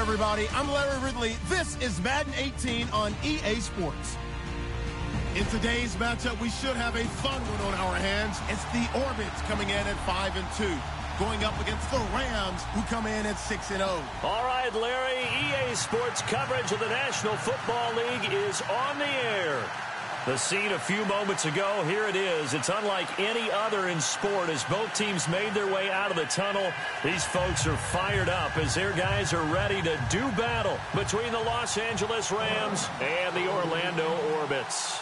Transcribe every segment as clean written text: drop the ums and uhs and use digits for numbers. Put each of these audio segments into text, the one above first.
everybody. I'm Larry Ridley. This is Madden 18 on EA Sports. In today's matchup, we should have a fun one on our hands. It's the Orbits coming in at 5-2, going up against the Rams, who come in at 6-0. All right, Larry, EA Sports coverage of the National Football League is on the air. The scene a few moments ago, here it is. It's unlike any other in sport as both teams made their way out of the tunnel. These folks are fired up as their guys are ready to do battle between the Los Angeles Rams and the Orlando Orbits.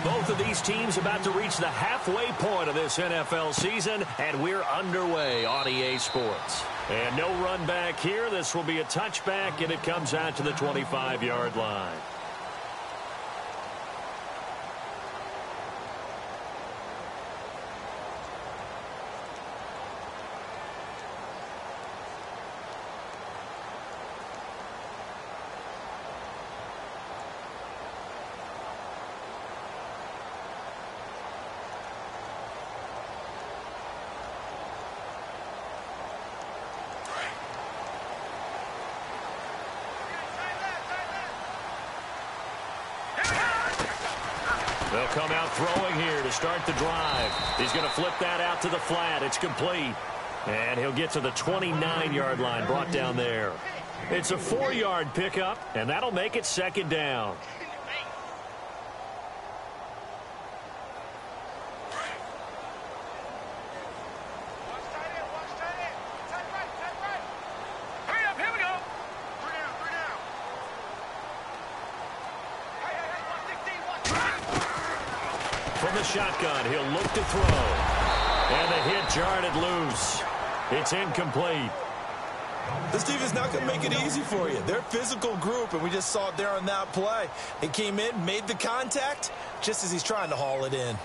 Both of these teams about to reach the halfway point of this NFL season, and we're underway on EA Sports. And no run back here. This will be a touchback, and it comes out to the 25-yard line. They'll come out throwing here to start the drive. He's going to flip that out to the flat. It's complete. And he'll get to the 29-yard line, brought down there. It's a 4-yard pickup, and that'll make it second down. From the shotgun, he'll look to throw. And the hit jarred it loose. It's incomplete. This team is not going to make it easy for you. They're a physical group, and we just saw it there on that play. He came in, made the contact, just as he's trying to haul it in.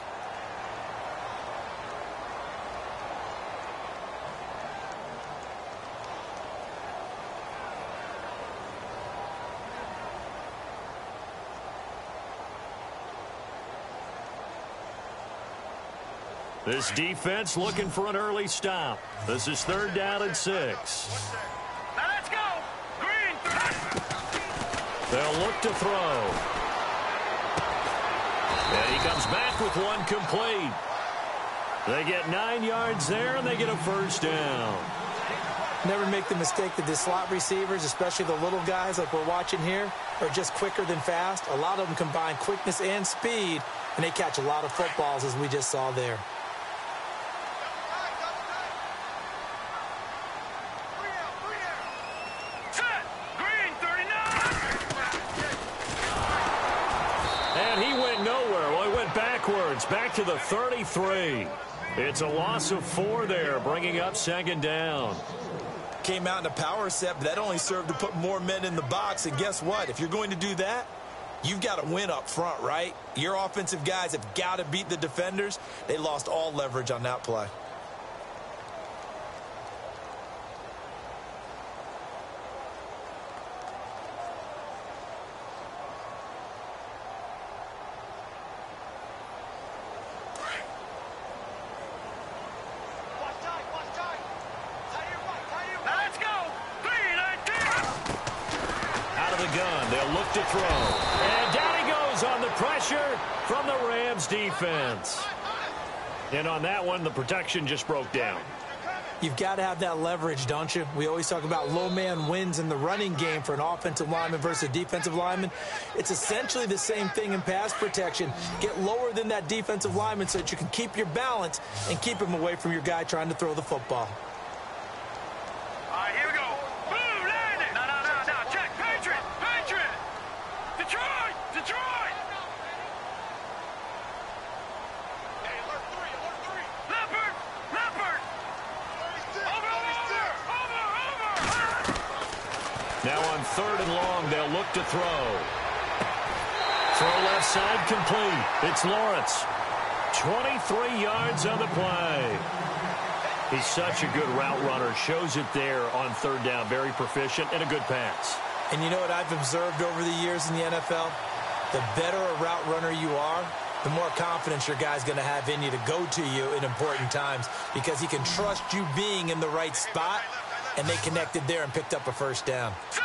This defense looking for an early stop. This is 3rd down and 6. Now let's go. Green. They'll look to throw. And he comes back with one complete. They get 9 yards there, and they get a first down. Never make the mistake that the slot receivers, especially the little guys like we're watching here, are just quicker than fast. A lot of them combine quickness and speed, and they catch a lot of footballs, as we just saw there. Back to the 33. It's a loss of 4 there, bringing up second down. Came out in a power set, but that only served to put more men in the box. And guess what? If you're going to do that, you've got to win up front, right? Your offensive guys have got to beat the defenders. They lost all leverage on that play. To throw. And down he goes on the pressure from the Rams defense. And on that one, the protection just broke down. You've got to have that leverage, don't you? We always talk about low man wins in the running game for an offensive lineman versus a defensive lineman. It's essentially the same thing in pass protection. Get lower than that defensive lineman so that you can keep your balance and keep him away from your guy trying to throw the football. All right, here we go. Boom, land it. No, check. Patriot. Detroit! Hey, alert 3. Leopard! Over! Now on 3rd and long, they'll look to throw. Throw left side complete. It's Lawrence. 23 yards on the play. He's such a good route runner. Shows it there on 3rd down. Very proficient and a good pass. And you know what I've observed over the years in the NFL? The better a route runner you are, the more confidence your guy's going to have in you to go to you in important times because he can trust you being in the right spot, and they connected there and picked up a first down. Set!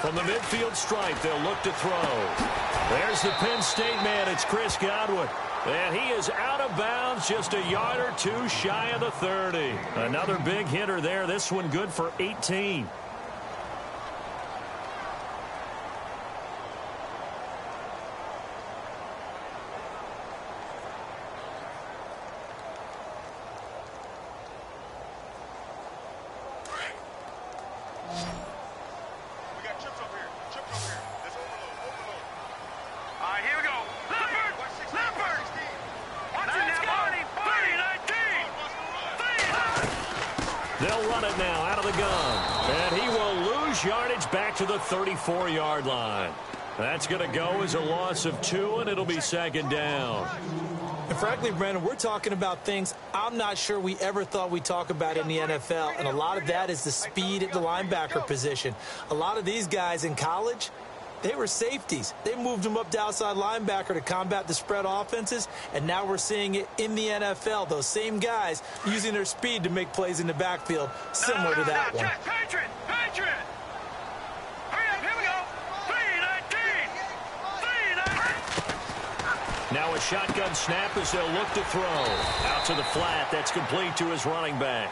From the midfield stripe, they'll look to throw. There's the Penn State man. It's Chris Godwin. And he is out of bounds, just a yard or two shy of the 30. Another big hitter there. This one good for 18. They'll run it now out of the gun. And he will lose yardage back to the 34-yard line. That's going to go as a loss of 2, and it'll be second down. And frankly, Brandon, we're talking about things I'm not sure we ever thought we'd talk about in the NFL. And a lot of that is the speed at the linebacker position. A lot of these guys in college, they were safeties. They moved them up to outside linebacker to combat the spread offenses, and now we're seeing it in the NFL. Those same guys using their speed to make plays in the backfield, similar to that one. Patriot! Patriot! Hurry up, here we go! 3-19! Now a shotgun snap as they'll look to throw. Out to the flat. That's complete to his running back.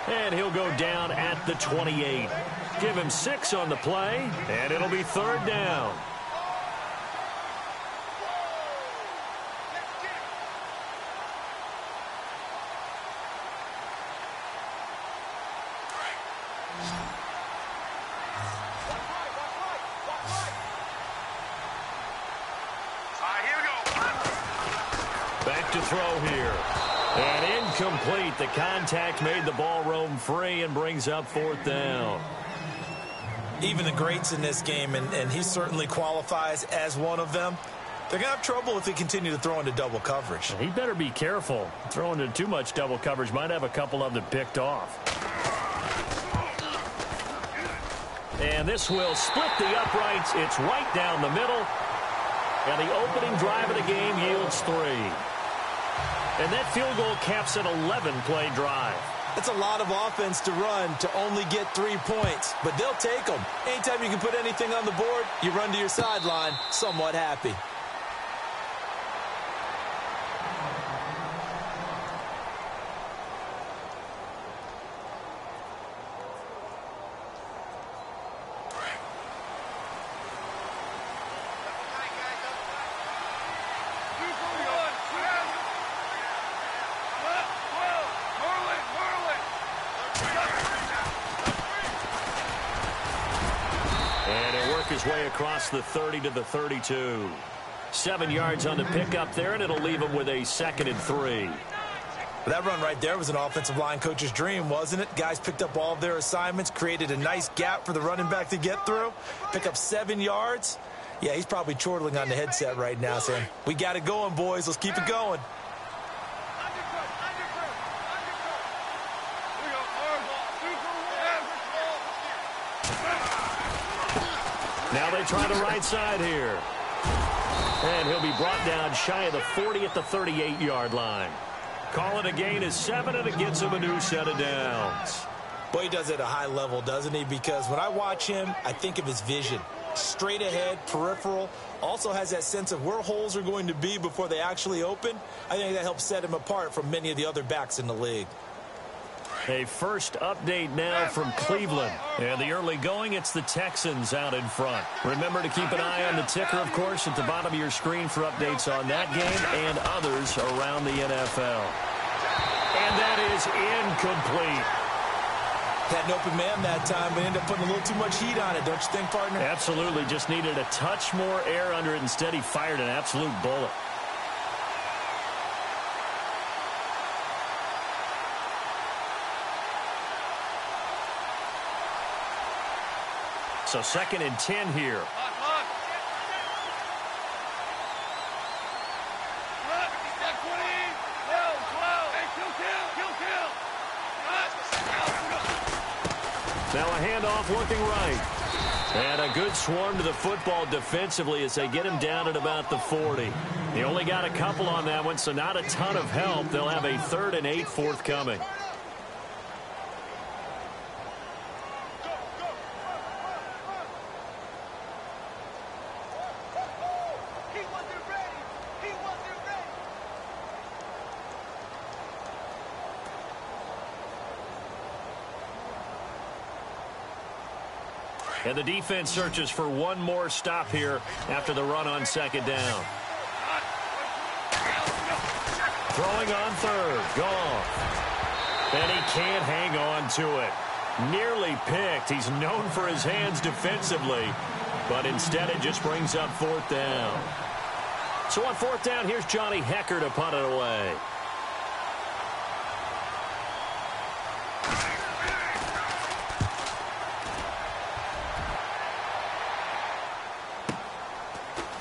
And he'll go down at the 28. Give him 6 on the play, and it'll be third down. Here we go. Back to throw here. And incomplete. The contact made the ball roam free and brings up fourth down. Even the greats in this game, and he certainly qualifies as one of them, they're going to have trouble if they continue to throw into double coverage. He better be careful. Throwing into too much double coverage might have a couple of them picked off. And this will split the uprights. It's right down the middle. And the opening drive of the game yields 3. And that field goal caps an 11-play drive. It's a lot of offense to run to only get 3 points, but they'll take them. Anytime you can put anything on the board, you run to your sideline somewhat happy. His way across the 30 to the 32. 7 yards on the pickup there, and it'll leave him with a 2nd and 3. That run right there was an offensive line coach's dream, wasn't it? Guys picked up all of their assignments, created a nice gap for the running back to get through, pick up 7 yards. Yeah, he's probably chortling on the headset right now saying, we got it going, boys. Let's keep it going. Now they try the right side here. And he'll be brought down shy of the 40 at the 38-yard line. Call it a gain of 7, and it gets him a new set of downs. Boy, he does it at a high level, doesn't he? Because when I watch him, I think of his vision. Straight ahead, peripheral. Also has that sense of where holes are going to be before they actually open. I think that helps set him apart from many of the other backs in the league. A first update now from Cleveland. And the early going, it's the Texans out in front. Remember to keep an eye on the ticker, of course, at the bottom of your screen for updates on that game and others around the NFL. And that is incomplete. Had an open man that time, but ended up putting a little too much heat on it, don't you think, partner? Absolutely. Just needed a touch more air under it. Instead, he fired an absolute bullet. So 2nd and 10 here. Now a handoff looking right. And a good swarm to the football defensively as they get him down at about the 40. He only got a couple on that one, so not a ton of help. They'll have a 3rd and 8 forthcoming. And the defense searches for one more stop here after the run on second down. Throwing on third. Goff. And he can't hang on to it. Nearly picked. He's known for his hands defensively, but instead it just brings up fourth down. So on fourth down, here's Johnny Hecker to punt it away.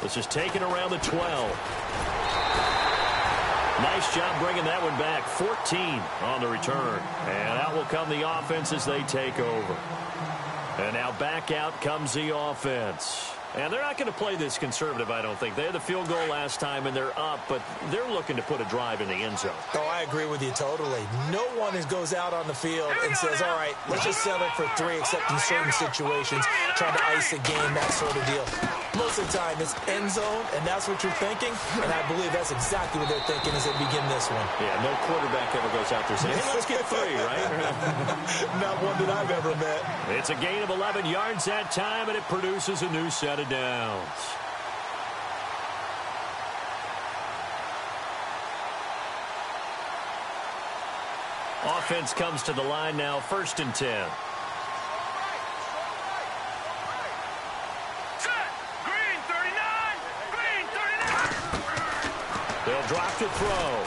This is taken around the 12. Nice job bringing that one back. 14 on the return. And out will come the offense as they take over. And now back out comes the offense. And they're not going to play this conservative, I don't think. They had the field goal last time, and they're up, but they're looking to put a drive in the end zone. Oh, I agree with you totally. No one goes out on the field and says, all right, let's just settle for 3, except in certain situations, trying to ice a game, that sort of deal. Most of the time, it's end zone, and that's what you're thinking, and I believe that's exactly what they're thinking as they begin this one. Yeah, no quarterback ever goes out there saying, hey, let's get 3, right? Not one that I've ever met. It's a gain of 11 yards that time, and it produces a new set of downs. Offense comes to the line now, 1st and 10. They'll drop to throw.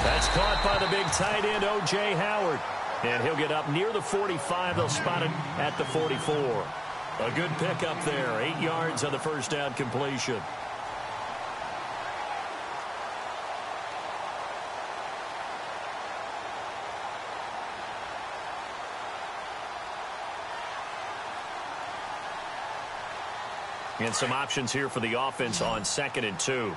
That's caught by the big tight end, O.J. Howard. And he'll get up near the 45. They'll spot it at the 44. A good pickup there. 8 yards on the first down completion. And some options here for the offense on 2nd and 2.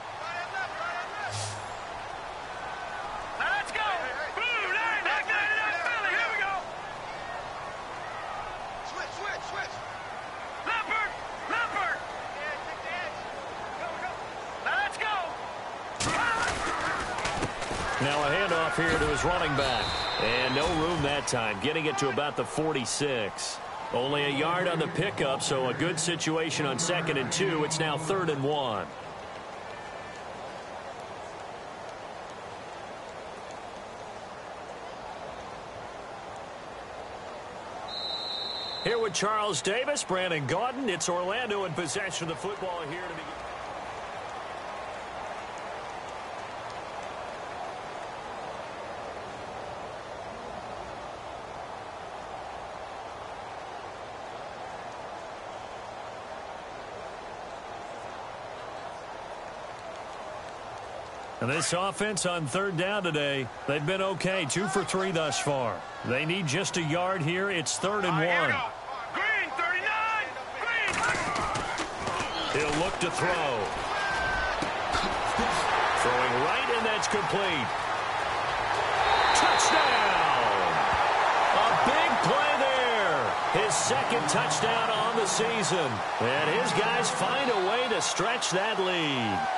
Now a handoff here to his running back. And no room that time, getting it to about the 46. Only a yard on the pickup, so a good situation on 2nd and 2. It's now 3rd and 1. Here with Charles Davis, Brandon Gaudin. It's Orlando in possession of the football here to begin. And this offense on 3rd down today, they've been okay. 2 for 3 thus far. They need just a yard here. It's 3rd and 1. Green, 39. Green. He'll look to throw. Throwing right, and that's complete. Touchdown! A big play there. His 2nd touchdown on the season. And his guys find a way to stretch that lead.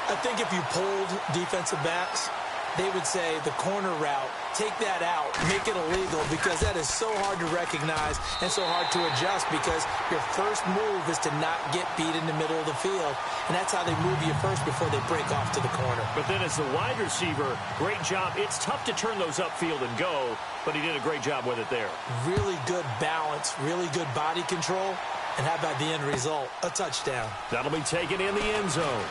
I think if you polled defensive backs, they would say the corner route, take that out, make it illegal, because that is so hard to recognize and so hard to adjust, because your first move is to not get beat in the middle of the field, and that's how they move you first before they break off to the corner. But then as the wide receiver, great job. It's tough to turn those upfield and go, but he did a great job with it there. Really good balance, really good body control, and how about the end result? A touchdown. That'll be taken in the end zone.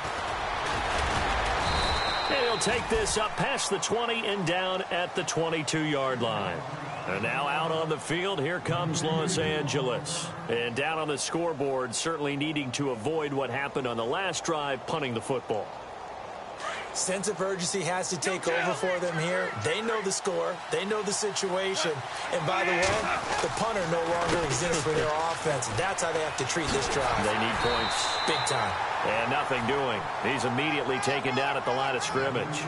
And he'll take this up past the 20 and down at the 22-yard line. And now out on the field, here comes Los Angeles. And down on the scoreboard, certainly needing to avoid what happened on the last drive, punting the football. Sense of urgency has to take over for them here. They know the score. They know the situation. And by the way, the punter no longer exists for their offense. That's how they have to treat this drive. They need points. Big time. And nothing doing. He's immediately taken down at the line of scrimmage.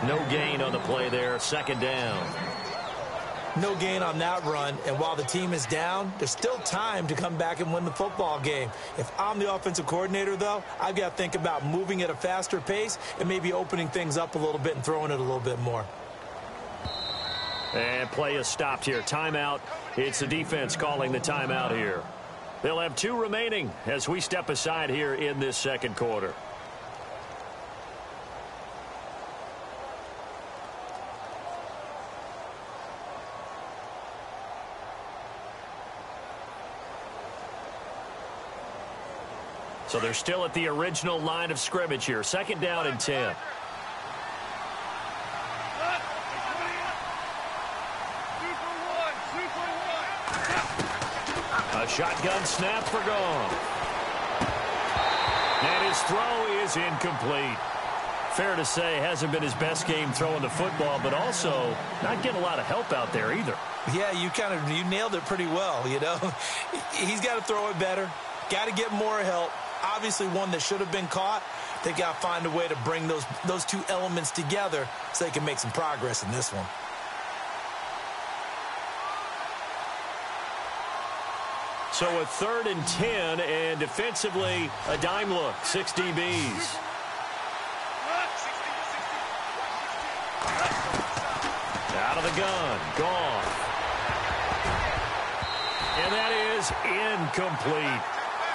No gain on the play there. 2nd down. No gain on that run, and while the team is down, there's still time to come back and win the football game. If I'm the offensive coordinator, though, I've got to think about moving at a faster pace and maybe opening things up a little bit and throwing it a little bit more. And play is stopped here. Timeout. It's the defense calling the timeout here. They'll have 2 remaining as we step aside here in this second quarter. So they're still at the original line of scrimmage here. 2nd down and 10. A shotgun snap for Goff. And his throw is incomplete. Fair to say, hasn't been his best game throwing the football, but also not getting a lot of help out there either. Yeah, you nailed it pretty well, you know. He's got to throw it better. Got to get more help. Obviously one that should have been caught. They got to find a way to bring those 2 elements together so they can make some progress in this one. So a 3rd and 10, and defensively a dime look. 6 DBs. Out of the gun. Gone. And that is incomplete.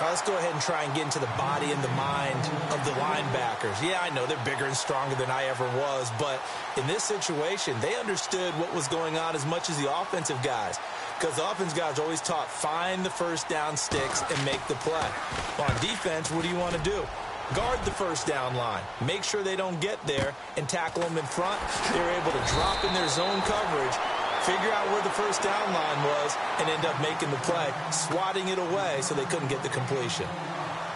Let's go ahead and try and get into the body and the mind of the linebackers. Yeah, I know they're bigger and stronger than I ever was, but in this situation, they understood what was going on as much as the offensive guys, because the offensive guys are always taught, find the first down sticks and make the play. On defense, what do you want to do? Guard the first down line. Make sure they don't get there and tackle them in front. They were able to drop in their zone coverage, figure out where the first down line was, and end up making the play, swatting it away so they couldn't get the completion.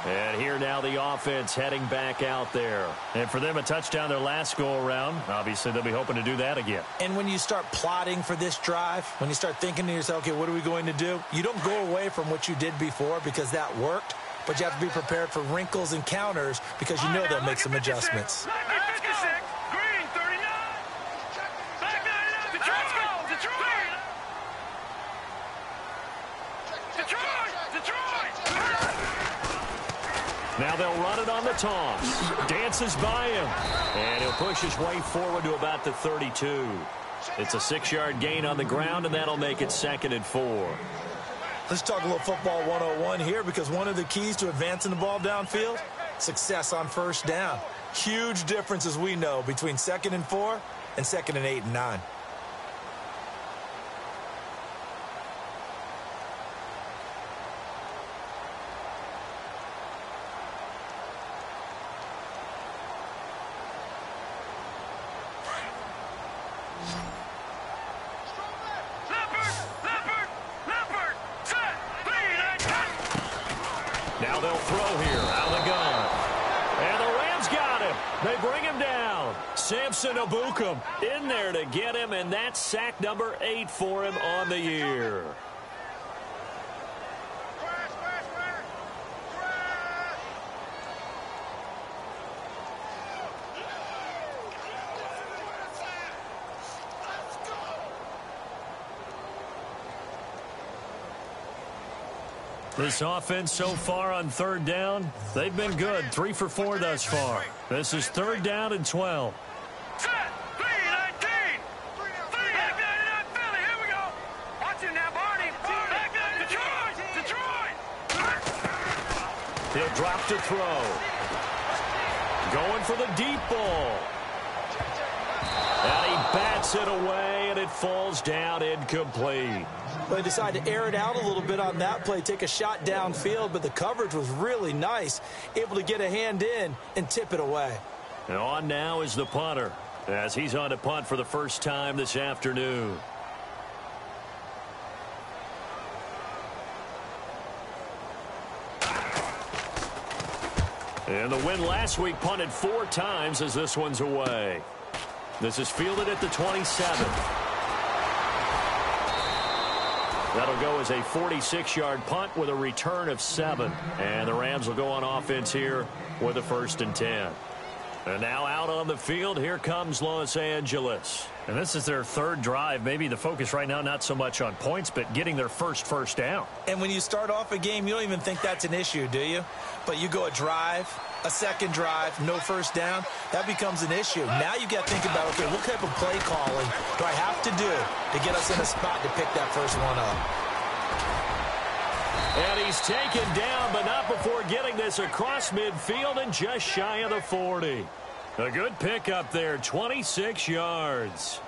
And here now the offense heading back out there. And for them, a touchdown their last go-around. Obviously, they'll be hoping to do that again. And when you start plotting for this drive, when you start thinking to yourself, okay, what are we going to do? You don't go away from what you did before because that worked, but you have to be prepared for wrinkles and counters because you know they'll make some adjustments. Now they'll run it on the toss. Dances by him. And he'll push his way forward to about the 32. It's a 6-yard gain on the ground, and that'll make it 2nd and 4. Let's talk a little football 101 here, because one of the keys to advancing the ball downfield, success on first down. Huge difference, as we know, between 2nd and 4 and 2nd and 8 and 9. Now they'll throw here out of the gun. And the Rams got him. They bring him down. Samson Ebukam in there to get him, and that's sack number 8 for him on the year. This offense so far on 3rd down, they've been good. 3 for 4 thus far. This is 3rd down and 12. Set, 3-19. 3-99 Philly. Here we go. Watch it now, Barney. Back down, Detroit. He'll drop to throw. Going for the deep ball. And he bats it away, and it falls down incomplete. They decided to air it out a little bit on that play, take a shot downfield, but the coverage was really nice, able to get a hand in and tip it away. And on now is the punter, as he's on to punt for the first time this afternoon. And the win last week punted 4 times as this one's away. This is fielded at the 27. That'll go as a 46-yard punt with a return of 7. And the Rams will go on offense here with a 1st and 10. And now out on the field, here comes Los Angeles. And this is their third drive. Maybe the focus right now not so much on points, but getting their first down. And when you start off a game, you don't even think that's an issue, do you? But you go a drive, a second drive, no first down, that becomes an issue. Now you got to think about, okay, what type of play calling do I have to do to get us in a spot to pick that first one up? And he's taken down, but not before getting this across midfield and just shy of the 40. A good pickup there, 26 yards.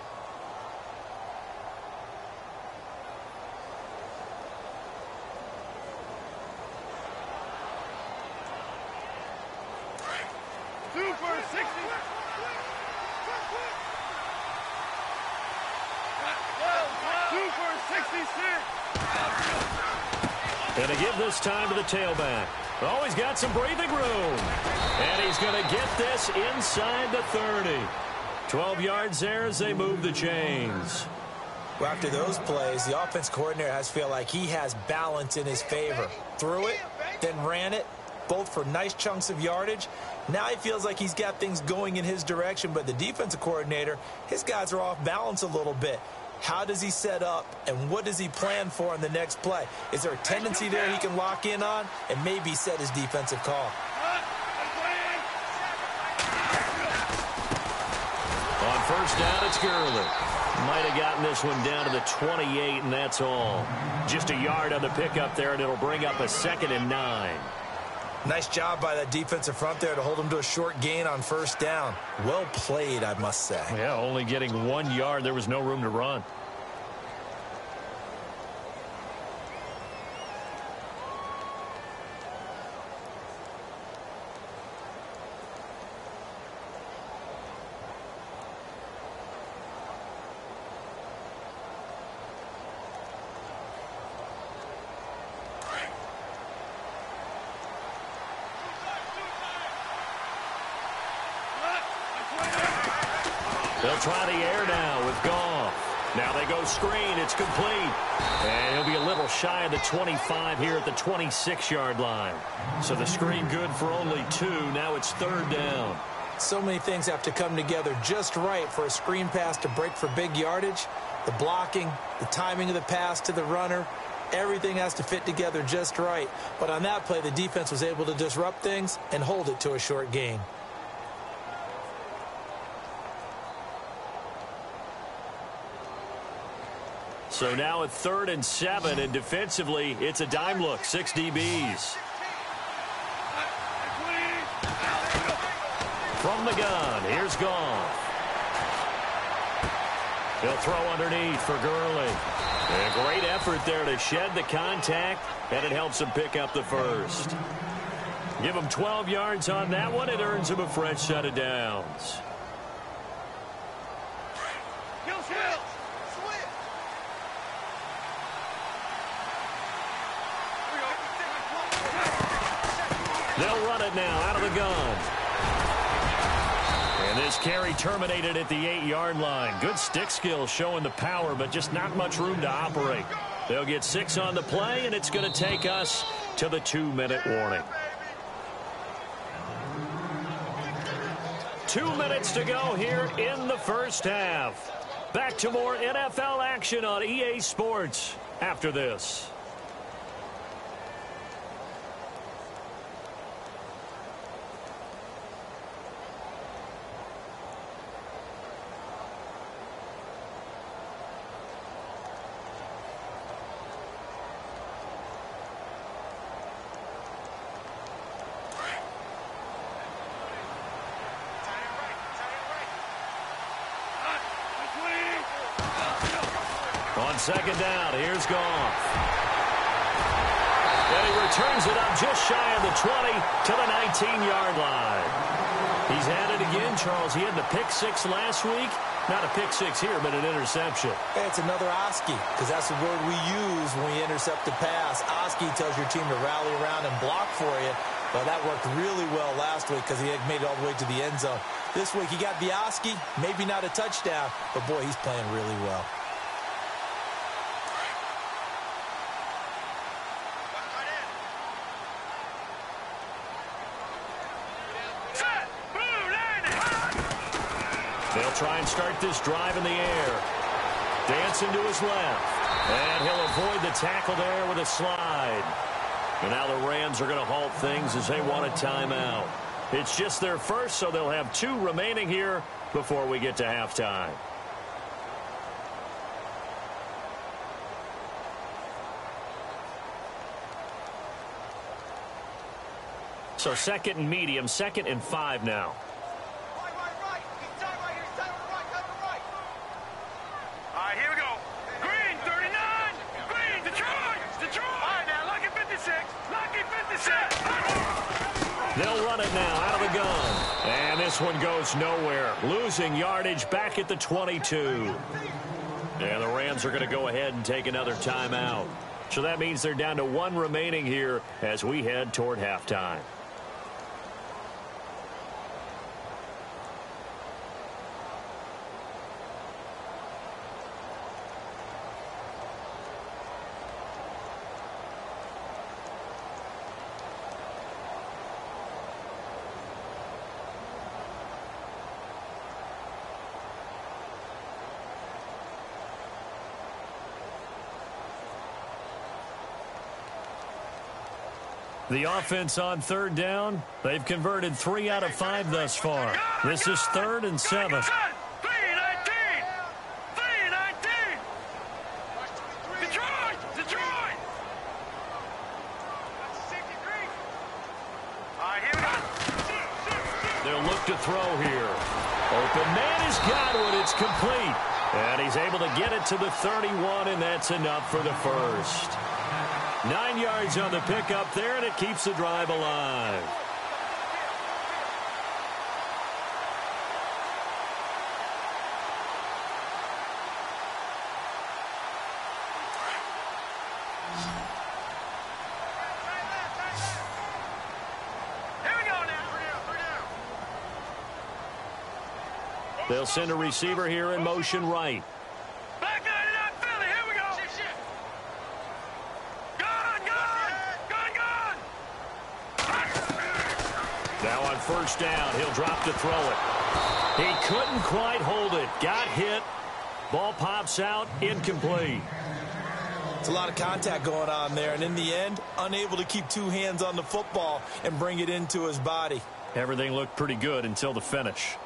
Super 60. Super 66. And to give this time to the tailback. Oh, he's got some breathing room. And he's going to get this inside the 30. 12 yards there as they move the chains. Well, after those plays, the offense coordinator has to feel like he has balance in his favor. Threw it, then ran it, both for nice chunks of yardage. Now he feels like he's got things going in his direction, but the defensive coordinator, his guys are off balance a little bit. How does he set up, and what does he plan for in the next play? Is there a tendency there he can lock in on and maybe set his defensive call? On first down, it's Gurley. Might have gotten this one down to the 28, and that's all. Just a yard on the pickup there, and it'll bring up a 2nd and 9. Nice job by that defensive front there to hold him to a short gain on first down. Well played, I must say. Yeah, only getting 1 yard. There was no room to run. They'll try the air now with Goff. Now they go screen. It's complete. And he'll be a little shy of the 25 here at the 26-yard line. So the screen good for only 2. Now it's 3rd down. So many things have to come together just right for a screen pass to break for big yardage. The blocking, the timing of the pass to the runner, everything has to fit together just right. But on that play, the defense was able to disrupt things and hold it to a short gain. So now at 3rd and 7, and defensively, it's a dime look. 6 DBs. From the gun, here's Goff. He'll throw underneath for Gurley. And a great effort there to shed the contact, and it helps him pick up the first. Give him 12 yards on that one. It earns him a fresh set of downs. They'll run it now out of the gun. And this carry terminated at the 8-yard line. Good stick skill showing the power, but just not much room to operate. They'll get 6 on the play, and it's going to take us to the 2-minute warning. 2 minutes to go here in the first half. Back to more NFL action on EA Sports after this. On second down, here's Goff. And he returns it up just shy of the 20 to the 19-yard line. He's had it again, Charles. He had the pick 6 last week. Not a pick 6 here, but an interception. Hey, it's another Oski, because that's the word we use when we intercept the pass. Oski tells your team to rally around and block for you. But that worked really well last week because he had made it all the way to the end zone. This week he got the Oski, maybe not a touchdown, but boy, he's playing really well. Set, blue, line, try and start this drive in the air. Dancing to his left. And he'll avoid the tackle there with a slide. And now the Rams are going to halt things as they want a timeout. It's just their first, so they'll have 2 remaining here before we get to halftime. So 2nd and medium, 2nd and 5 now. Right. He's tight right here. He's tight on the right. Tight on the right. All right, here we go. Green, 39. Green, Detroit. All right, now, lucky 56. Lucky 56. They'll run it now out of the gun. And this one goes nowhere. Losing yardage back at the 22. And the Rams are going to go ahead and take another timeout. So that means they're down to 1 remaining here as we head toward halftime. The offense on 3rd down, they've converted 3 out of 5 thus far. This is 3rd and 7. 3-19. 3-19. Detroit. All right, here we go. They'll look to throw here. Open man is Godwin. It's complete. And he's able to get it to the 31, and that's enough for the first. 9 yards on the pickup there, and it keeps the drive alive. Here we go now. They'll send a receiver here in motion right. Back 99 Philly. Here we go. Now on 1st down, he'll drop to throw it. He couldn't quite hold it. Got hit. Ball pops out. Incomplete. It's a lot of contact going on there, and in the end, unable to keep 2 hands on the football and bring it into his body. Everything looked pretty good until the finish.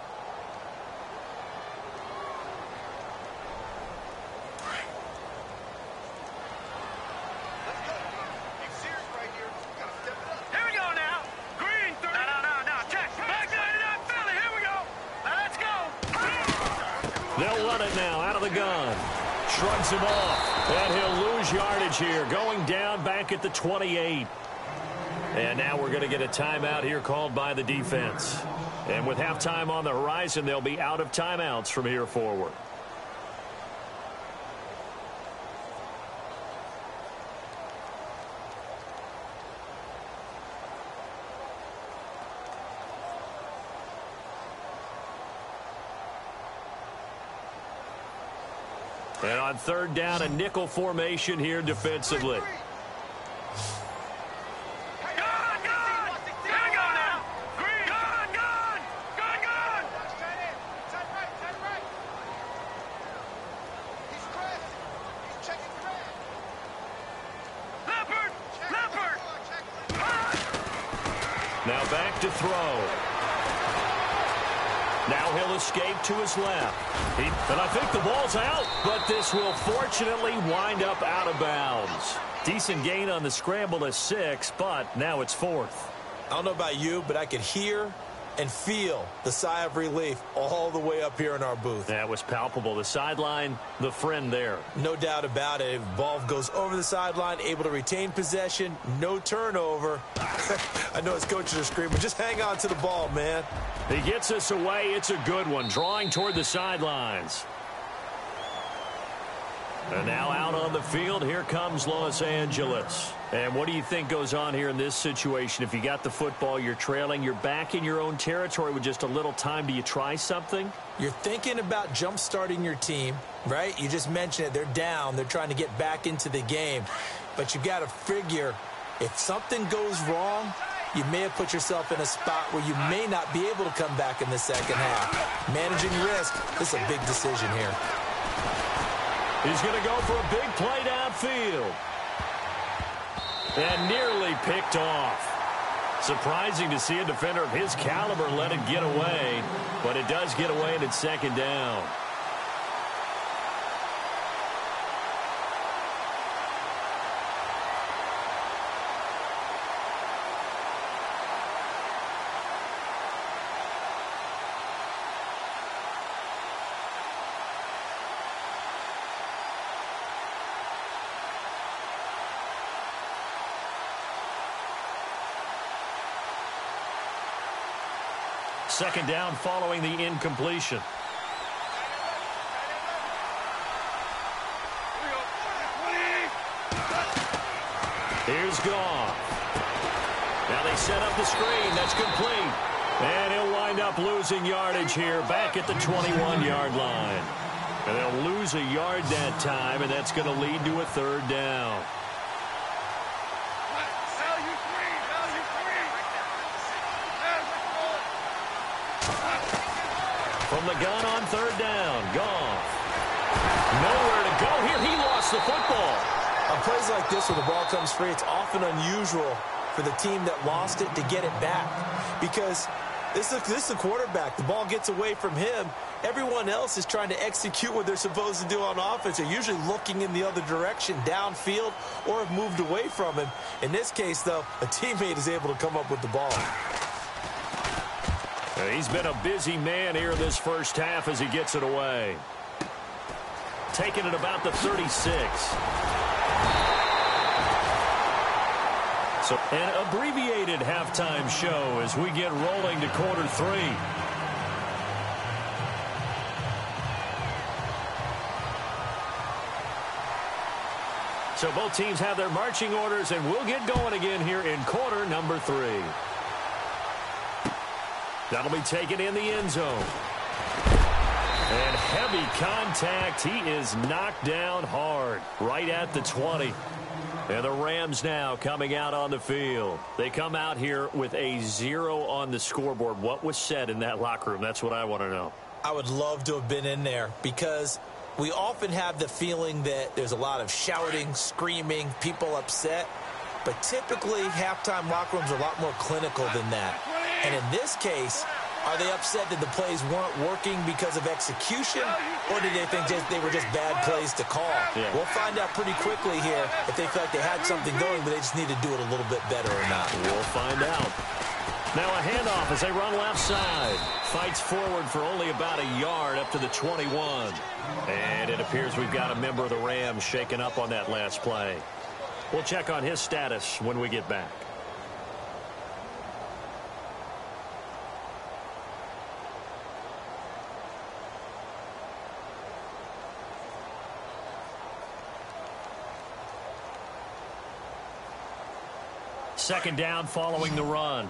Here we go now. Green, 30. No. Check. Back 99 Philly. Here we go. Now let's go. They'll run it now out of the gun. Shrugs him off. And he'll lose yardage here. Going down back at the 28. And now we're going to get a timeout here called by the defense. And with halftime on the horizon, they'll be out of timeouts from here forward. And on 3rd down, a nickel formation here defensively. Now back to throw. Now he'll escape to his left. And I think the ball's out, but this will fortunately wind up out of bounds. Decent gain on the scramble to 6, but now it's 4th. I don't know about you, but I could hear and feel the sigh of relief all the way up here in our booth. That was palpable. The sideline, the friend there. No doubt about it. If ball goes over the sideline, able to retain possession, no turnover. I know his coaches are screaming, just hang on to the ball, man. He gets us away. It's a good one. Drawing toward the sidelines. And now out on the field, here comes Los Angeles. And what do you think goes on here in this situation? If you got the football, you're trailing, you're back in your own territory with just a little time. Do you try something? You're thinking about jump-starting your team, right? You just mentioned it. They're down. They're trying to get back into the game. But you got to figure, if something goes wrong, you may have put yourself in a spot where you may not be able to come back in the second half. Managing risk, this is a big decision here. He's going to go for a big play downfield. And nearly picked off. Surprising to see a defender of his caliber let it get away, but it does get away and it's second down. Second down following the incompletion. Here's Goff. Now they set up the screen. That's complete. And he'll wind up losing yardage here back at the 21-yard line. And they'll lose a yard that time, and that's going to lead to a third down. From the gun on third down, Goff. Nowhere to go here. He lost the football. On plays like this where the ball comes free, it's often unusual for the team that lost it to get it back. Because this is the quarterback. The ball gets away from him. Everyone else is trying to execute what they're supposed to do on offense. They're usually looking in the other direction, downfield, or have moved away from him. In this case, though, a teammate is able to come up with the ball. He's been a busy man here this first half as he gets it away. Taking it about the 36. So an abbreviated halftime show as we get rolling to quarter three. So both teams have their marching orders, and we'll get going again here in quarter number 3. That'll be taken in the end zone. And heavy contact. He is knocked down hard right at the 20. And the Rams now coming out on the field. They come out here with a 0 on the scoreboard. What was said in that locker room? That's what I want to know. I would love to have been in there because we often have the feeling that there's a lot of shouting, screaming, people upset. But typically, halftime locker rooms are a lot more clinical than that. And in this case, are they upset that the plays weren't working because of execution, or did they think they were just bad plays to call? Yeah. We'll find out pretty quickly here if they feel like they had something going, but they just need to do it a little bit better or not. We'll find out. Now a handoff as they run left side. Fights forward for only about a yard up to the 21. And it appears we've got a member of the Rams shaken up on that last play. We'll check on his status when we get back. Second down following the run.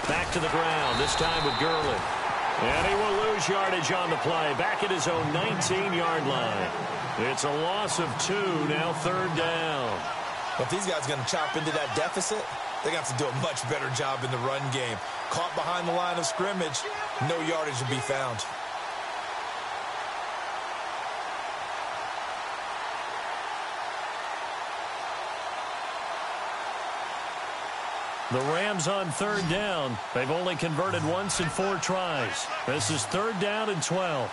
Back to the ground, this time with Gurley. And he will lose yardage on the play, back at his own 19-yard line. It's a loss of 2, now third down. But if these guys are going to chop into that deficit, they're going to have to do a much better job in the run game. Caught behind the line of scrimmage, no yardage to be found. The Rams on third down. They've only converted once in 4 tries. This is third down and 12.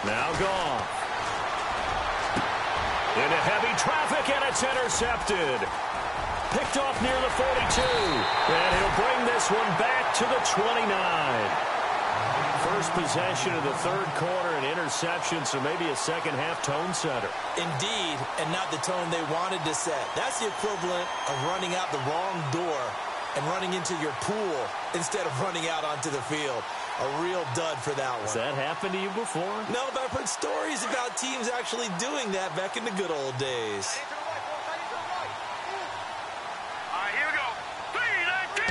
Now Goff. Into heavy traffic, and it's intercepted. Picked off near the 42. And he'll bring this one back to the 29. First possession of the third quarter, an interception, so maybe a second-half tone setter. Indeed, and not the tone they wanted to set. That's the equivalent of running out the wrong door and running into your pool instead of running out onto the field. A real dud for that one. Has that happened to you before? No, but I've heard stories about teams actually doing that back in the good old days. All right, here we go. 3, 19.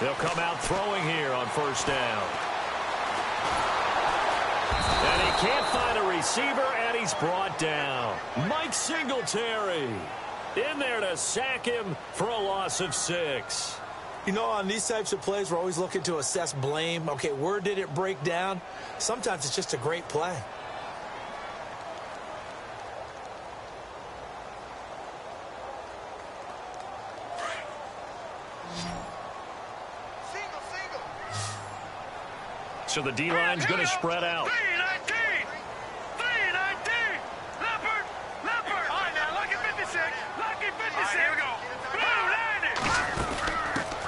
They'll come out throwing here on first down. And he can't find a receiver, and he's brought down. Mike Singletary in there to sack him for a loss of 6. You know, on these types of plays, we're always looking to assess blame. Okay, where did it break down? Sometimes it's just a great play. So the D-line's going to spread out. 3-19. Leopard. All right, now, lucky 56. Lucky 56. Right, here we go. Blue, landing.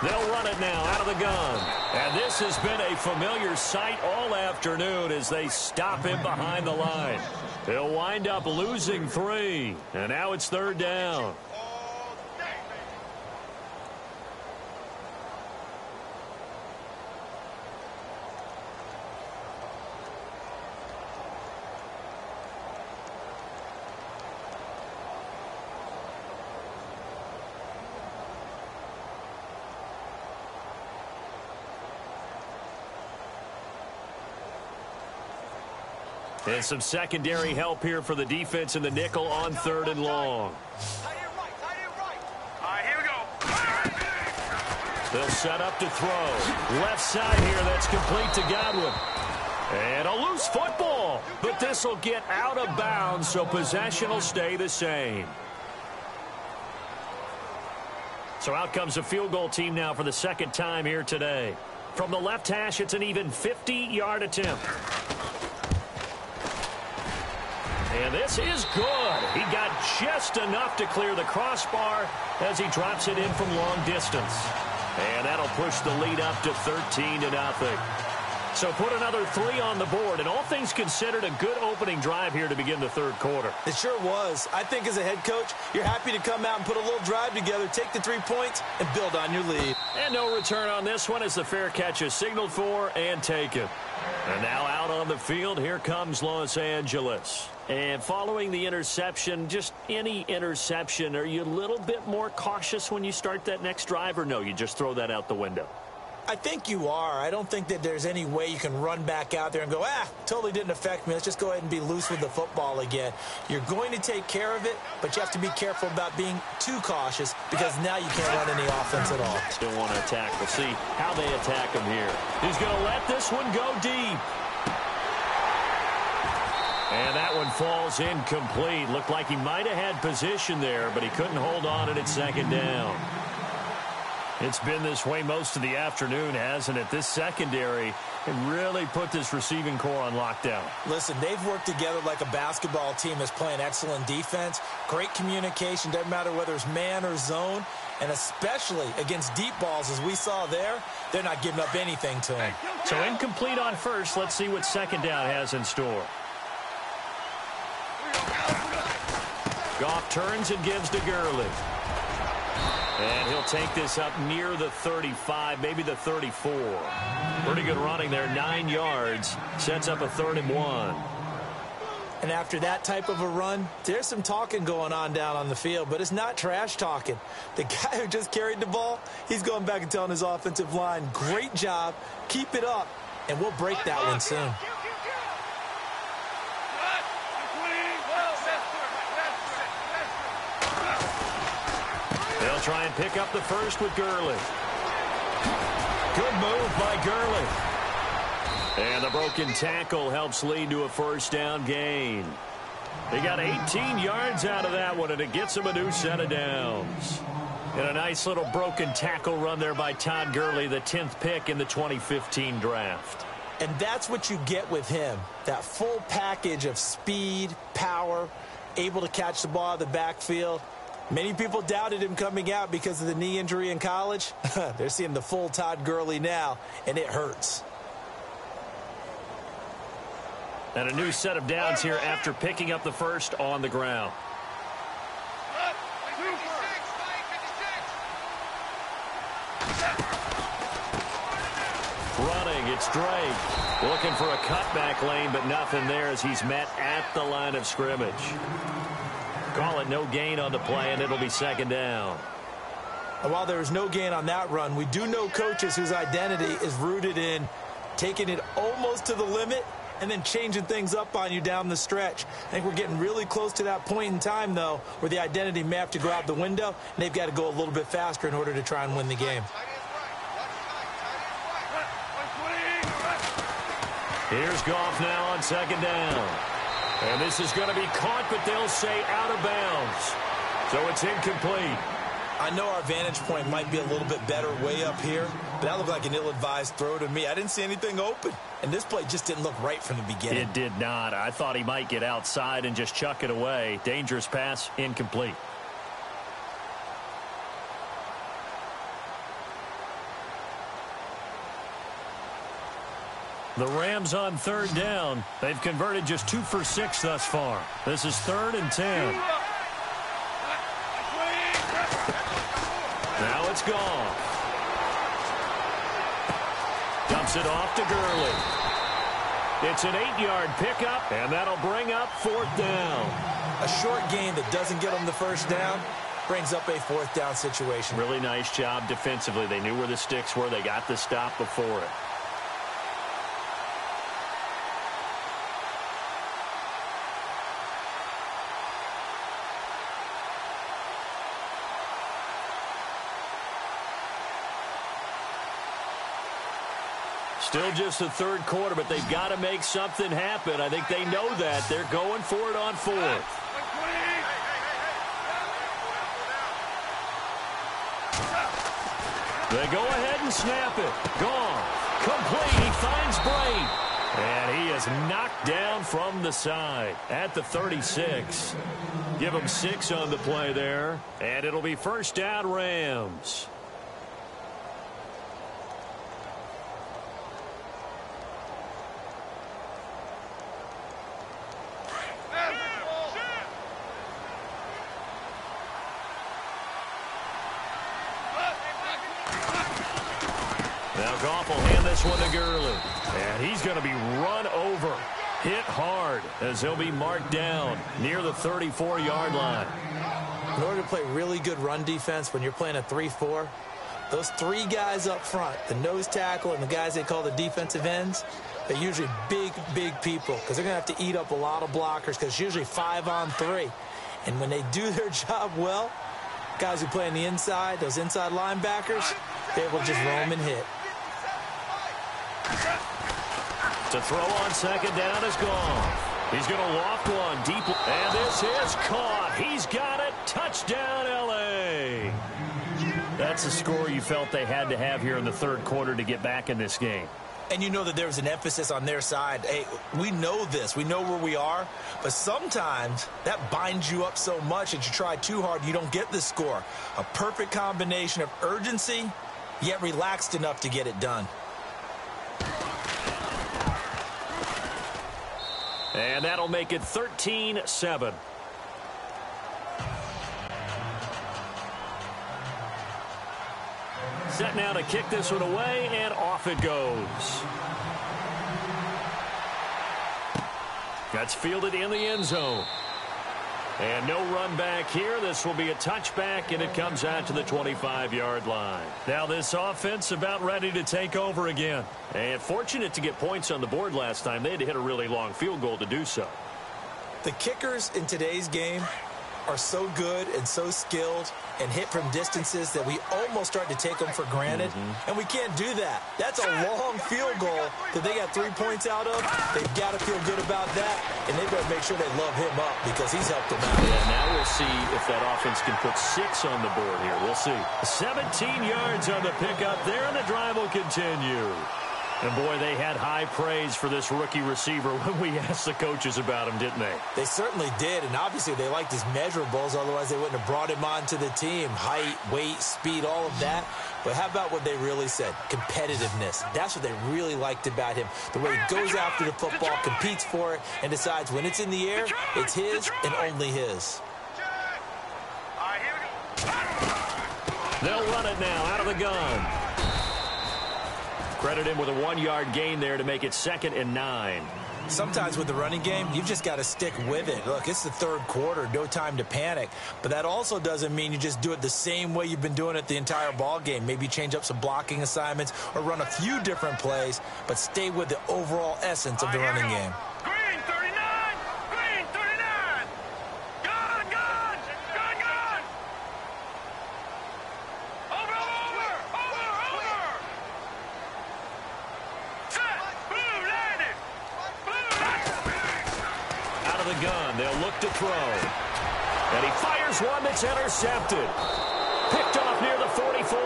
They'll run it now out of the gun. And this has been a familiar sight all afternoon as they stop him behind the line. They'll wind up losing 3. And now it's third down. And some secondary help here for the defense in the nickel on 3rd and long. Tight end right. All right, here we go. They'll set up to throw. Left side here, that's complete to Godwin. And a loose football. But this will get out of bounds, so possession will stay the same. So out comes a field goal team now for the second time here today. From the left hash, it's an even 50-yard attempt. And this is good. He got just enough to clear the crossbar as he drops it in from long distance. And that'll push the lead up to 13-0. So put another 3 on the board. And all things considered, a good opening drive here to begin the third quarter. It sure was. I think as a head coach, you're happy to come out and put a little drive together, take the 3 points, and build on your lead. And no return on this one as the fair catch is signaled for and taken. And now out on the field, here comes Los Angeles. And following the interception, just any interception, are you a little bit more cautious when you start that next drive, or no, you just throw that out the window? I think you are. I don't think that there's any way you can run back out there and go, totally didn't affect me. Let's just go ahead and be loose with the football again. You're going to take care of it, but you have to be careful about being too cautious because now you can't run any offense at all. Still want to attack. We'll see how they attack him here. He's going to let this one go deep. And that one falls incomplete. Looked like he might have had position there, but he couldn't hold on at second down. It's been this way most of the afternoon, hasn't it? This secondary can really put this receiving core on lockdown. Listen, they've worked together like a basketball team that's playing excellent defense. Great communication, doesn't matter whether it's man or zone. And especially against deep balls, as we saw there, they're not giving up anything to him. So incomplete on first. Let's see what second down has in store. Goff turns and gives to Gurley. And he'll take this up near the 35, maybe the 34. Pretty good running there, 9 yards. Sets up a 3rd and 1. And after that type of a run, there's some talking going on down on the field, but it's not trash talking. The guy who just carried the ball, he's going back and telling his offensive line, great job, keep it up, and we'll break that one soon. They'll try and pick up the first with Gurley. Good move by Gurley. And the broken tackle helps lead to a first down gain. They got 18 yards out of that one, and it gets them a new set of downs. And a nice little broken tackle run there by Todd Gurley, the 10th pick in the 2015 draft. And that's what you get with him, that full package of speed, power, able to catch the ball out of the backfield. Many people doubted him coming out because of the knee injury in college. They're seeing the full Todd Gurley now, and it hurts. And a new set of downs here after picking up the first on the ground. Running, it's Drake. Looking for a cutback lane, but nothing there as he's met at the line of scrimmage. Call it no gain on the play, and it'll be second down. And while there was no gain on that run, we do know coaches whose identity is rooted in taking it almost to the limit and then changing things up on you down the stretch. I think we're getting really close to that point in time, though, where the identity may have to go out the window, and they've got to go a little bit faster in order to try and win the game. Here's Goff now on second down. And this is going to be caught, but they'll say out of bounds. So it's incomplete. I know our vantage point might be a little bit better way up here, but that looked like an ill-advised throw to me. I didn't see anything open, and this play just didn't look right from the beginning. It did not. I thought he might get outside and just chuck it away. Dangerous pass, incomplete. The Rams on third down. They've converted just 2 for 6 thus far. This is 3rd and 10. Now it's Goff. Dumps it off to Gurley. It's an 8-yard pickup, and that'll bring up 4th down. A short gain that doesn't get them the first down brings up a 4th down situation. Really nice job defensively. They knew where the sticks were. They got the stop before it. Still just the 3rd quarter, but they've got to make something happen. I think they know that. They're going for it on 4th. They go ahead and snap it. Gone. Complete. He finds Brain. And he is knocked down from the side at the 36. Give him 6 on the play there. And it'll be 1st down Rams. Now Goff will hand this one to Gurley. And he's going to be run over, hit hard, as he'll be marked down near the 34-yard line. In order to play really good run defense when you're playing a 3-4, those 3 guys up front, the nose tackle and the guys they call the defensive ends, they're usually big, big people because they're going to have to eat up a lot of blockers because it's usually 5 on 3. And when they do their job well, guys who play on the inside, those inside linebackers, they're able to just roam and hit. To throw on second down is gone. He's going to loft one deep. And this is caught. He's got it. Touchdown, L.A. That's a score you felt they had to have here in the 3rd quarter to get back in this game. And you know that there was an emphasis on their side. Hey, we know this. We know where we are. But sometimes that binds you up so much that you try too hard, you don't get the score. A perfect combination of urgency, yet relaxed enough to get it done. And that'll make it 13-7. Set now to kick this one away, and off it goes. That's fielded in the end zone. And no run back here. This will be a touchback, and it comes out to the 25-yard line. Now this offense about ready to take over again. And fortunate to get points on the board last time. They had to hit a really long field goal to do so. The kickers in today's game are so good and so skilled and hit from distances that we almost start to take them for granted. And we can't do that. That's a long field goal that they got 3 points out of. They've got to feel good about that, and they better make sure they love him up because he's helped them out. Yeah, now we'll see if that offense can put 6 on the board here. We'll see. 17 yards on the pickup there, and the drive will continue. And, boy, they had high praise for this rookie receiver when we asked the coaches about him, didn't they? They certainly did, and obviously they liked his measurables. Otherwise, they wouldn't have brought him onto the team. Height, weight, speed, all of that. But how about what they really said? Competitiveness. That's what they really liked about him. The way he goes after the football, competes for it, and decides when it's in the air, it's his and only his. They'll run it now out of the gun. Credit him with a 1-yard gain there to make it 2nd and 9. Sometimes with the running game, you've just got to stick with it. Look, it's the third quarter, no time to panic. But that also doesn't mean you just do it the same way you've been doing it the entire ball game. Maybe change up some blocking assignments or run a few different plays, but stay with the overall essence of the running game. Green 39! Green 39! Gone! Gone! Gone! Gone! Over! Set! Blue landed! Blue landed! Out of the gun, they'll look to throw. And he fires one that's intercepted. Picked off near the 44.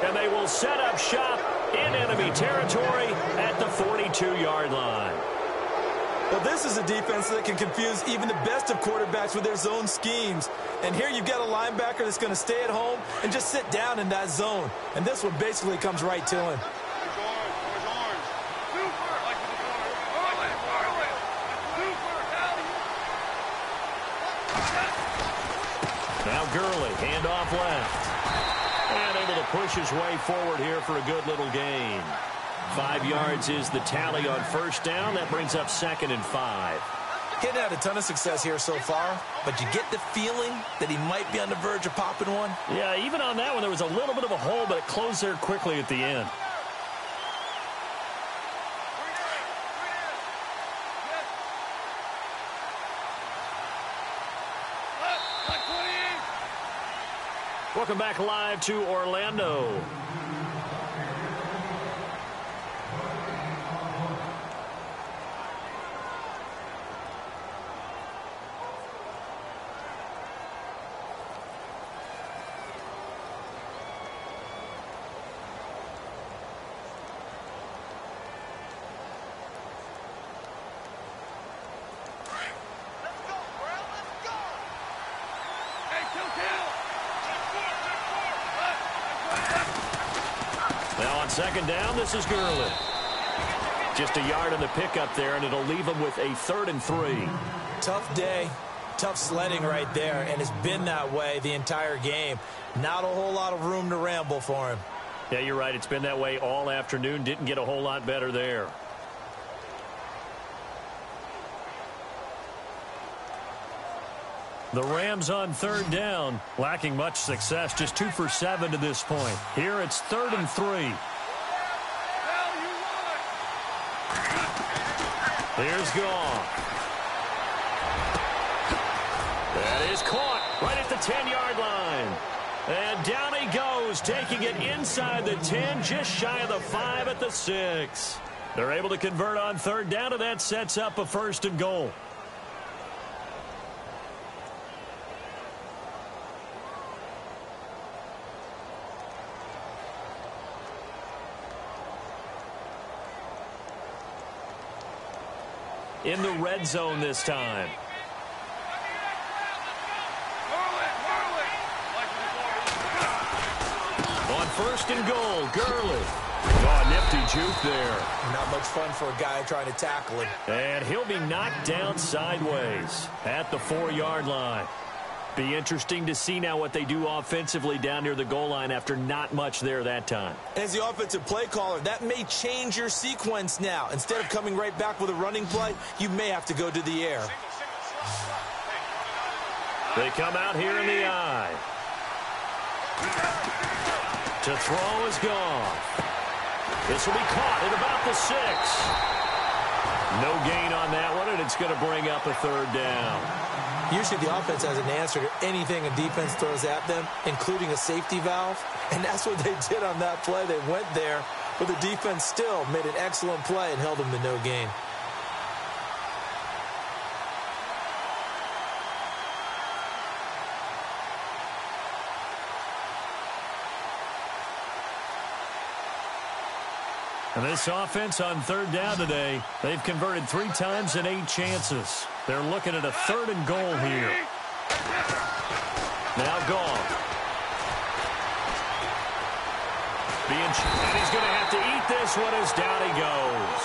And they will set up shop in enemy territory at the 42-yard line. Well, this is a defense that can confuse even the best of quarterbacks with their zone schemes. And here you've got a linebacker that's going to stay at home and just sit down in that zone. And this one basically comes right to him. Now Gurley, handoff left. And able to push his way forward here for a good little gain. 5 yards is the tally on first down. That brings up 2nd and 5. He hadn't had a ton of success here so far, but you get the feeling that he might be on the verge of popping one. Yeah, even on that one, there was a little bit of a hole, but it closed there quickly at the end. Welcome back live to Orlando. Now on second down, this is Gurley. Just a yard on the pickup there, and it'll leave him with a 3rd and 3. Tough day, tough sledding right there, and it's been that way the entire game. Not a whole lot of room to ramble for him. Yeah, you're right. It's been that way all afternoon. Didn't get a whole lot better there. The Rams on 3rd down, lacking much success, just 2 for 7 to this point. Here it's 3rd and 3. Here's Goff. That is caught right at the 10-yard line. And down he goes, taking it inside the 10, just shy of the 5 at the 6. They're able to convert on 3rd down, and that sets up a 1st and goal. In the red zone this time. On 1st and goal, Gurley. Oh, nifty juke there. Not much fun for a guy trying to tackle him. And he'll be knocked down sideways at the 4-yard line. Be interesting to see now what they do offensively down near the goal line after not much there that time. As the offensive play caller, that may change your sequence now. Instead of coming right back with a running play, you may have to go to the air. They come out here in the eye. To throw is Goff. This will be caught at about the 6. No gain on that one, and it's going to bring up a 3rd down. Usually the offense has an answer to anything a defense throws at them, including a safety valve. And that's what they did on that play. They went there, but the defense still made an excellent play and held them to no gain. And this offense on 3rd down today, they've converted 3 times in 8 chances. They're looking at a 3rd and goal here. Now Goff. And he's going to have to eat this one as down he goes.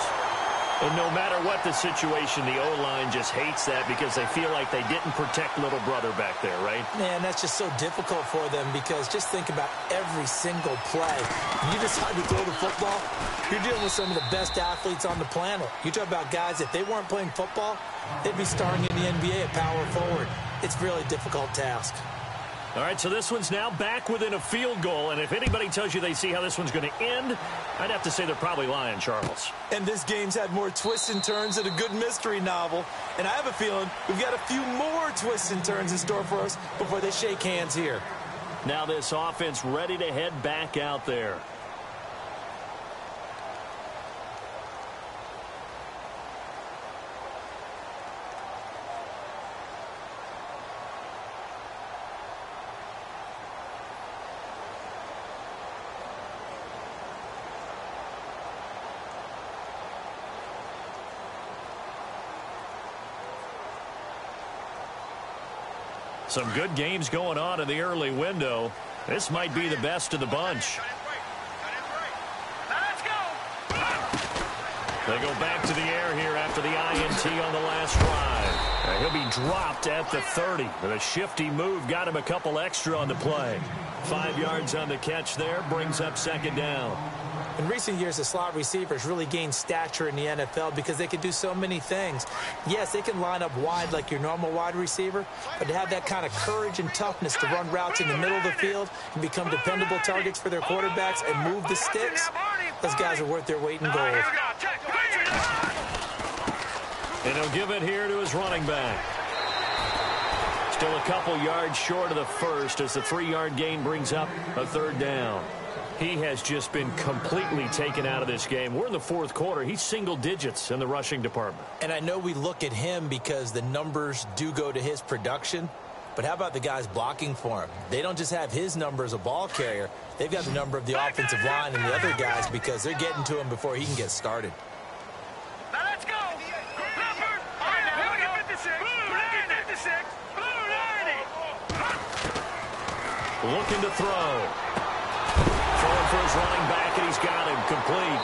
And no matter what the situation, the O-line just hates that because they feel like they didn't protect little brother back there, right? Man, that's just so difficult for them because just think about every single play. When you decide to throw the football, you're dealing with some of the best athletes on the planet. You talk about guys, if they weren't playing football, they'd be starring in the NBA at power forward. It's a really difficult task. All right, so this one's now back within a field goal, and if anybody tells you they see how this one's going to end, I'd have to say they're probably lying, Charles. And this game's had more twists and turns than a good mystery novel, and I have a feeling we've got a few more twists and turns in store for us before they shake hands here. Now this offense ready to head back out there. Some good games going on in the early window. This might be the best of the bunch. They go back to the air here after the INT on the last drive. He'll be dropped at the 30. But a shifty move got him a couple extra on the play. 5 yards on the catch there, brings up second down. In recent years, the slot receivers really gained stature in the NFL because they can do so many things. Yes, they can line up wide like your normal wide receiver, but to have that kind of courage and toughness to run routes in the middle of the field and become dependable targets for their quarterbacks and move the sticks, those guys are worth their weight in gold. And he'll give it here to his running back. Still a couple yards short of the first as the 3-yard gain brings up a third down. He has just been completely taken out of this game. We're in the fourth quarter. He's single digits in the rushing department. And I know we look at him because the numbers do go to his production, but how about the guys blocking for him? They don't just have his number as a ball carrier. They've got the number of the offensive line and the other guys because they're getting to him before he can get started. Now let's go. Number. All right, now look at 56. Look at 56. Looking to throw. Throwing for his running back, and he's got him complete.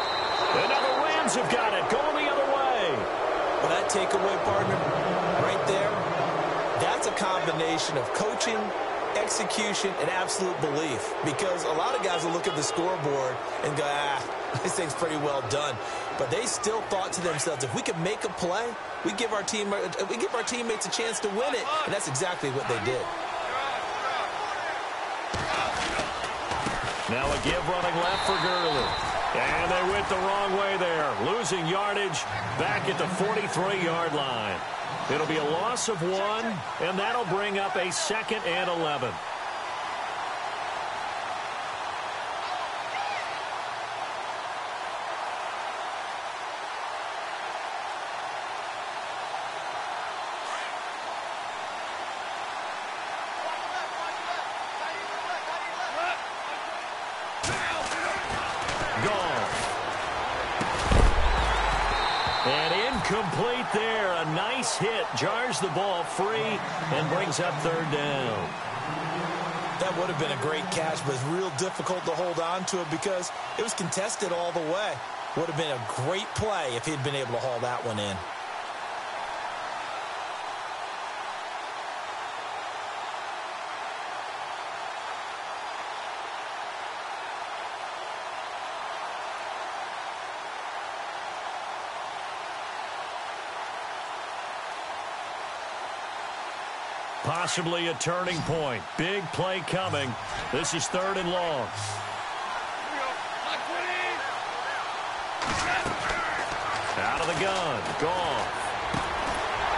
And now the Rams have got it, going the other way. Well, that takeaway, partner, right there, that's a combination of coaching, execution, and absolute belief. Because a lot of guys will look at the scoreboard and go, this thing's pretty well done. But they still thought to themselves, if we could make a play, we give our teammates a chance to win it. And that's exactly what they did. Now a give running left for Gurley. And they went the wrong way there. Losing yardage back at the 43-yard line. It'll be a loss of 1, and that'll bring up a 2nd and 11. Complete there. A nice hit. Jars the ball free and brings up third down. That would have been a great catch, but it's real difficult to hold on to it because it was contested all the way. Would have been a great play if he'd been able to haul that one in. Possibly a turning point. Big play coming. This is 3rd and long. Out of the gun. Gone.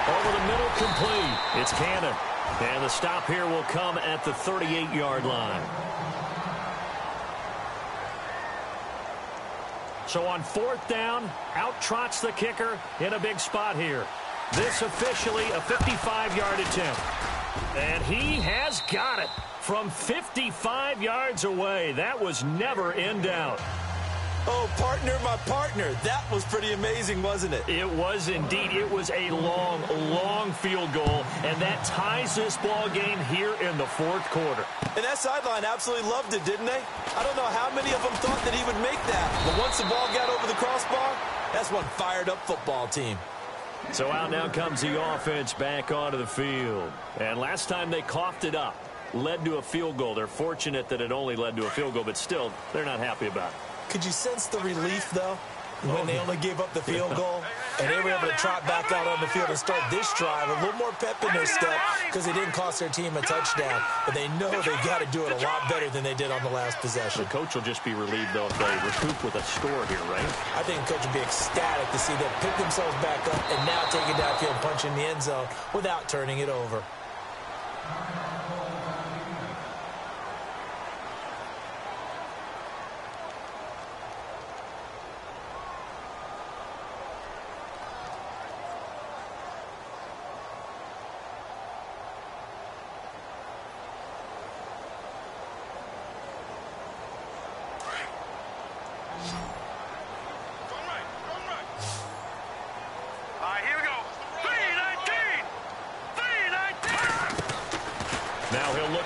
Over the middle, complete. It's Cannon. And the stop here will come at the 38-yard line. So on 4th down, out trots the kicker in a big spot here. This officially a 55-yard attempt. And he has got it from 55 yards away. That was never in doubt. Oh, partner, my partner. That was pretty amazing, wasn't it? It was indeed. It was a long, long field goal, and that ties this ball game here in the fourth quarter. And that sideline absolutely loved it, didn't they? I don't know how many of them thought that he would make that, but once the ball got over the crossbar, that's one fired-up football team. So out now comes the offense back onto the field. And last time they coughed it up, led to a field goal. They're fortunate that it only led to a field goal, but still, they're not happy about it. Could you sense the relief, though, when they only gave up the field goal and they were able to trot back out on the field and start this drive a little more pep in their step because it didn't cost their team a touchdown, but they know they got to do it a lot better than they did on the last possession. The coach will just be relieved, though, if they recoup with a score here, right? I think the coach will be ecstatic to see them pick themselves back up and now take it downfield and punch in the end zone without turning it over.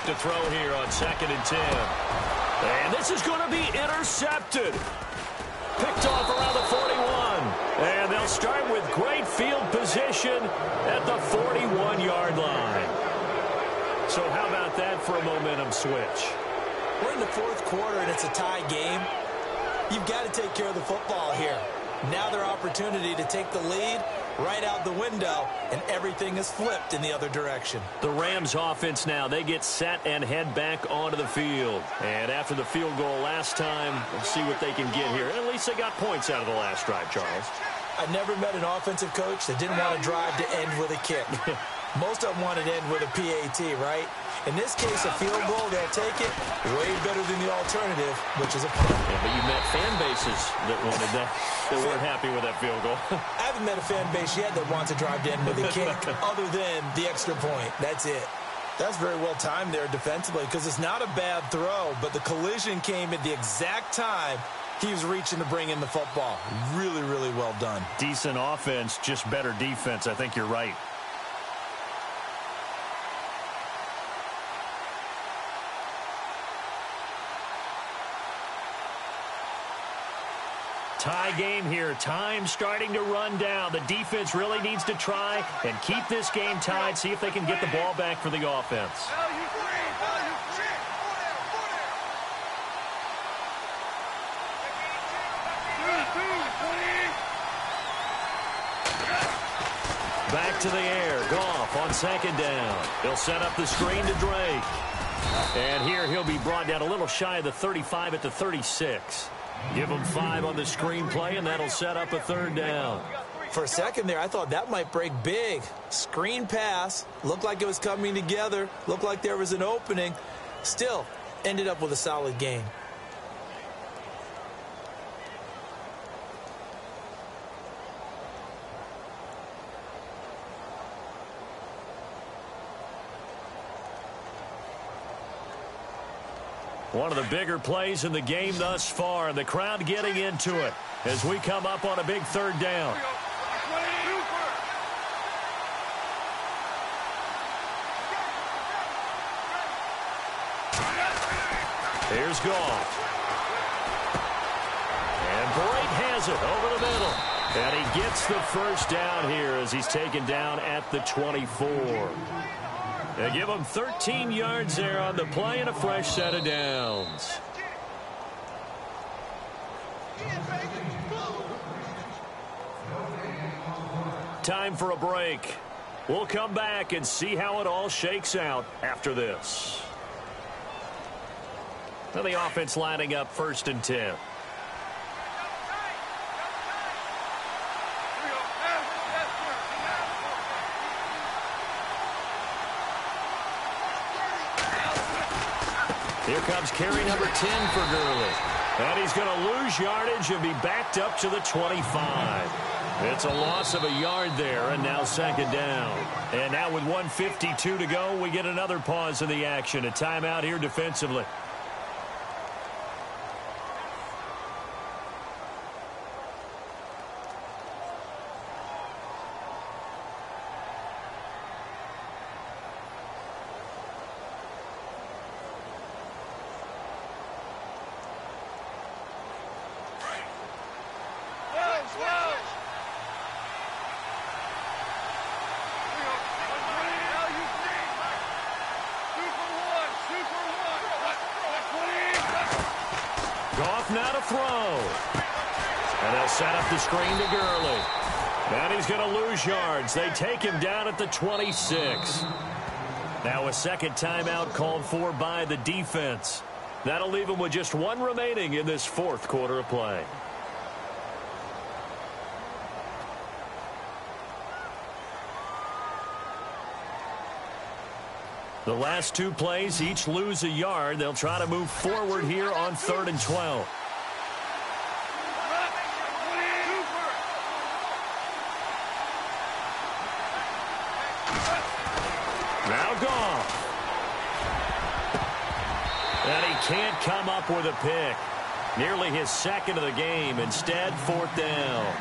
To throw here on 2nd and 10. And this is going to be intercepted. Picked off around the 41. And they'll start with great field position at the 41-yard line. So how about that for a momentum switch? We're in the fourth quarter, and it's a tie game. You've got to take care of the football here. Now their opportunity to take the lead right out the window, and everything is flipped in the other direction. The Rams offense now, they get set and head back onto the field. And after the field goal last time, we'll see what they can get here. At least they got points out of the last drive, Charles. I never met an offensive coach that didn't want to drive to end with a kick. Most of them wanted to end with a PAT, right? In this case, a field goal, they'll take it way better than the alternative, which is a punt. Yeah, but you met fan bases that wanted that weren't happy with that field goal. I haven't met a fan base yet that wants to drive to end with a kick other than the extra point. That's it. That's very well timed there defensively because it's not a bad throw, but the collision came at the exact time he was reaching to bring in the football. Really, really well done. Decent offense, just better defense. I think you're right. Tie game here. Time starting to run down. The defense really needs to try and keep this game tied, see if they can get the ball back for the offense. Back to the air. Goff on 2nd down. He'll set up the screen to Drake. And here he'll be brought down a little shy of the 35 at the 36. Give him 5 on the screenplay, and that'll set up a 3rd down. For a second there, I thought that might break big. Screen pass. Looked like it was coming together. Looked like there was an opening. Still, ended up with a solid game. One of the bigger plays in the game thus far, and the crowd getting into it as we come up on a big 3rd down. Here's Goff. And Bright has it over the middle. And he gets the 1st down here as he's taken down at the 24. They give him 13 yards there on the play and a fresh set of downs. Time for a break. We'll come back and see how it all shakes out after this. Now the offense lining up 1st and 10. Here comes carry number 10 for Gurley. And he's going to lose yardage and be backed up to the 25. It's a loss of a yard there, and now 2nd down. And now with 1:52 to go, we get another pause in the action. A timeout here defensively. Goff now to throw. And they'll set up the screen to Gurley. And he's going to lose yards. They take him down at the 26. Now a second timeout called for by the defense. That'll leave him with just one remaining in this fourth quarter of play. The last two plays each lose a yard. They'll try to move forward here on 3rd and 12. Now Goff. And he can't come up with a pick. Nearly his second of the game. Instead, 4th down.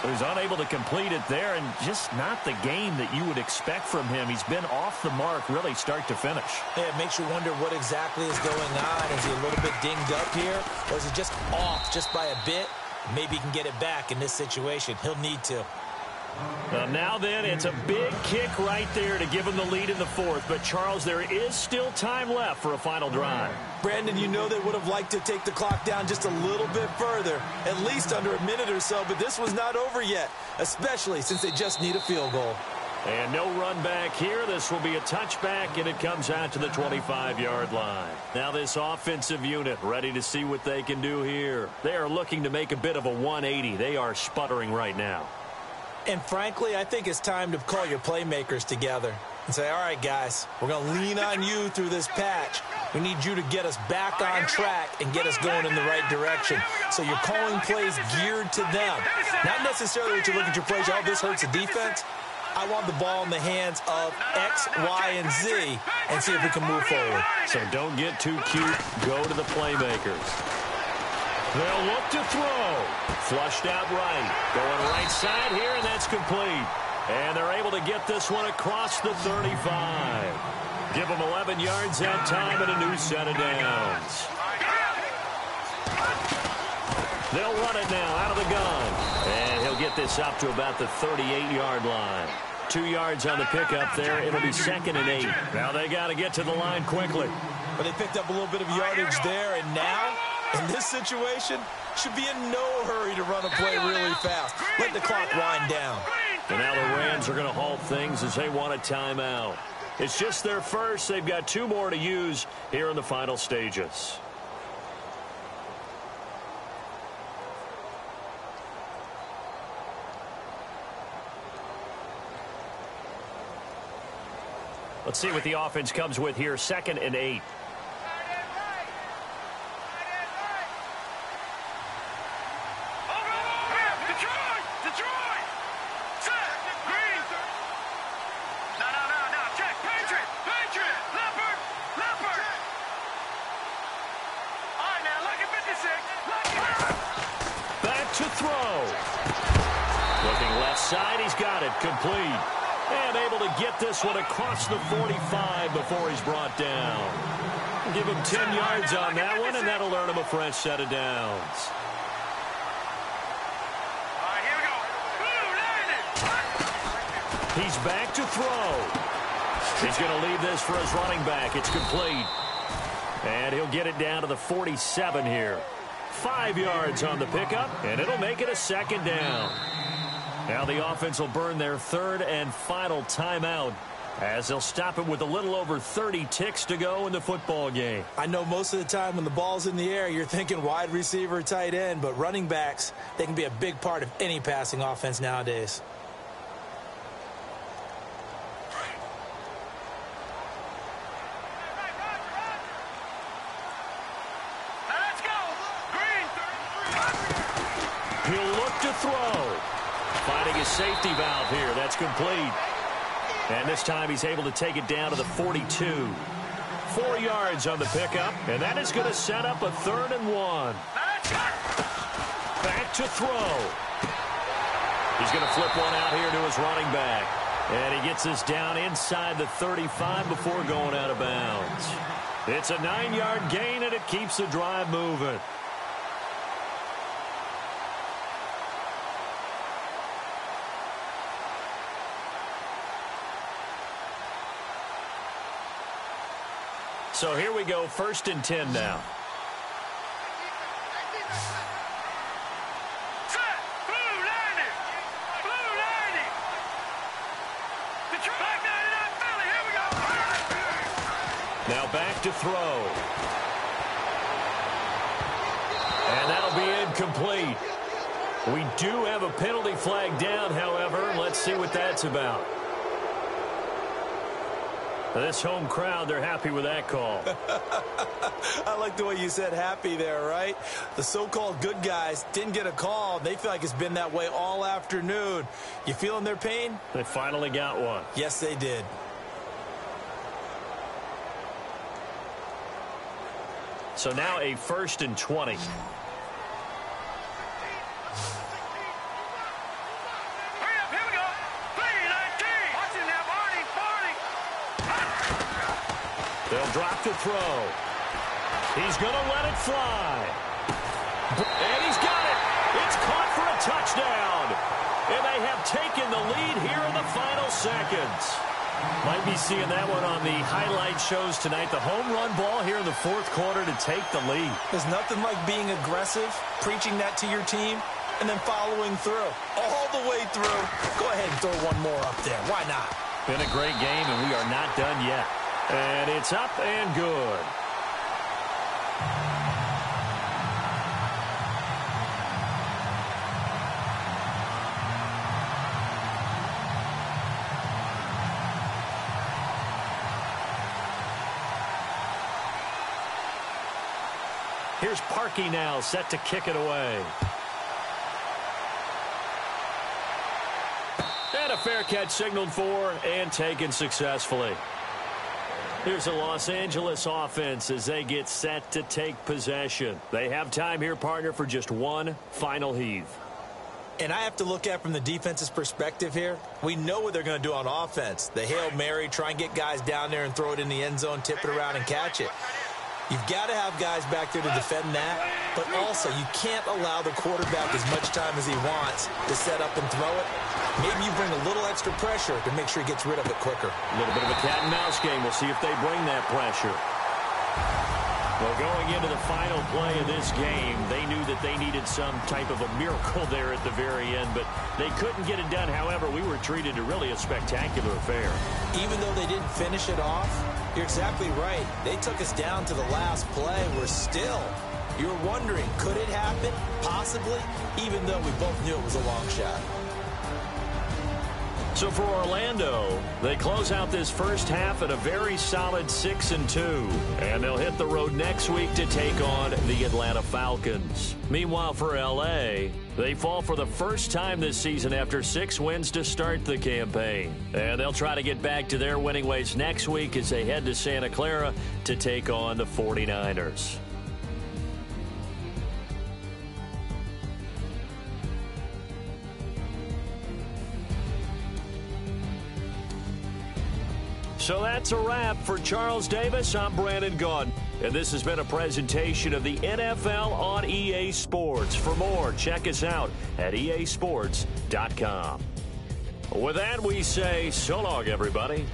So he's unable to complete it there, and just not the game that you would expect from him. He's been off the mark really start to finish. Yeah, it makes you wonder what exactly is going on. Is he a little bit dinged up here, or is he just off just by a bit? Maybe he can get it back in this situation. He'll need to. Now then, it's a big kick right there to give him the lead in the fourth. But, Charles, there is still time left for a final drive. Brandon, you know they would have liked to take the clock down just a little bit further, at least under a minute or so, but this was not over yet, especially since they just need a field goal. And no run back here. This will be a touchback, and it comes out to the 25-yard line. Now this offensive unit ready to see what they can do here. They are looking to make a bit of a 180. They are sputtering right now. And frankly, I think it's time to call your playmakers together and say, all right, guys, we're going to lean on you through this patch. We need you to get us back on track and get us going in the right direction. So you're calling plays geared to them. Not necessarily that you look at your plays, oh, this hurts the defense. I want the ball in the hands of X, Y, and Z and see if we can move forward. So don't get too cute. Go to the playmakers. They'll look to throw. Flushed out right. Going right side here, and that's complete. And they're able to get this one across the 35. Give them 11 yards that time and a new set of downs. They'll run it now out of the gun. And he'll get this up to about the 38-yard line. 2 yards on the pickup there. It'll be 2nd and 8. Now they got to get to the line quickly. But they picked up a little bit of yardage there, and now, in this situation, should be in no hurry to run a play really fast. Let the clock wind down. And now the Rams are going to halt things as they want a timeout. It's just their first. They've got 2 more to use here in the final stages. Let's see what the offense comes with here. 2nd and 8. Complete. And able to get this one across the 45 before he's brought down. Give him 10 yards on that one, and that'll earn him a fresh set of downs. All right, here we go. He's back to throw. He's going to leave this for his running back. It's complete. And he'll get it down to the 47 here. 5 yards on the pickup, and it'll make it a 2nd down. Now the offense will burn their 3rd and final timeout as they'll stop it with a little over 30 ticks to go in the football game. I know most of the time when the ball's in the air, you're thinking wide receiver, tight end, but running backs, they can be a big part of any passing offense nowadays. Let's go. Green. He'll look to throw. Finding his safety valve here. That's complete. And this time he's able to take it down to the 42. 4 yards on the pickup. And that is going to set up a 3rd and 1. Back to throw. He's going to flip one out here to his running back. And he gets this down inside the 35 before going out of bounds. It's a 9-yard gain, and it keeps the drive moving. So here we go, 1st and 10 now. Set. Blue 90. Blue 90. Detroit. Black 99 Philly. Here we go. Now back to throw. And that'll be incomplete. We do have a penalty flag down, however. Let's see what that's about. This home crowd, they're happy with that call. I like the way you said happy there, right? The so-called good guys didn't get a call. They feel like it's been that way all afternoon. You feeling their pain? They finally got one. Yes, they did. So now a 1st and 20. Hurry up. Here we go. Play 19. Watch it now, Barney. They'll drop the throw. He's going to let it fly. And he's got it. It's caught for a touchdown. And they have taken the lead here in the final seconds. Might be seeing that one on the highlight shows tonight. The home run ball here in the 4th quarter to take the lead. There's nothing like being aggressive, preaching that to your team, and then following through. All the way through. Go ahead and throw one more up there. Why not? Been a great game, and we are not done yet. And it's up and good. Here's Parkey now, set to kick it away. And a fair catch signaled for and taken successfully. Here's the Los Angeles offense as they get set to take possession. They have time here, partner, for just one final heave. And I have to look at from the defense's perspective here. We know what they're going to do on offense. The Hail Mary, try and get guys down there and throw it in the end zone, tip it around and catch it. You've got to have guys back there to defend that, but also you can't allow the quarterback as much time as he wants to set up and throw it. Maybe you bring a little extra pressure to make sure he gets rid of it quicker. A little bit of a cat and mouse game. We'll see if they bring that pressure. Well, going into the final play of this game, they knew that they needed some type of a miracle there at the very end, but they couldn't get it done. However, we were treated to really a spectacular affair. Even though they didn't finish it off, you're exactly right. They took us down to the last play. You were wondering, could it happen? Possibly, even though we both knew it was a long shot. So for Orlando, they close out this first half at a very solid 6-2. And they'll hit the road next week to take on the Atlanta Falcons. Meanwhile, for L.A., they fall for the first time this season after 6 wins to start the campaign. And they'll try to get back to their winning ways next week as they head to Santa Clara to take on the 49ers. So that's a wrap. For Charles Davis, I'm Brandon Gaudin. And this has been a presentation of the NFL on EA Sports. For more, check us out at easports.com. With that, we say so long, everybody.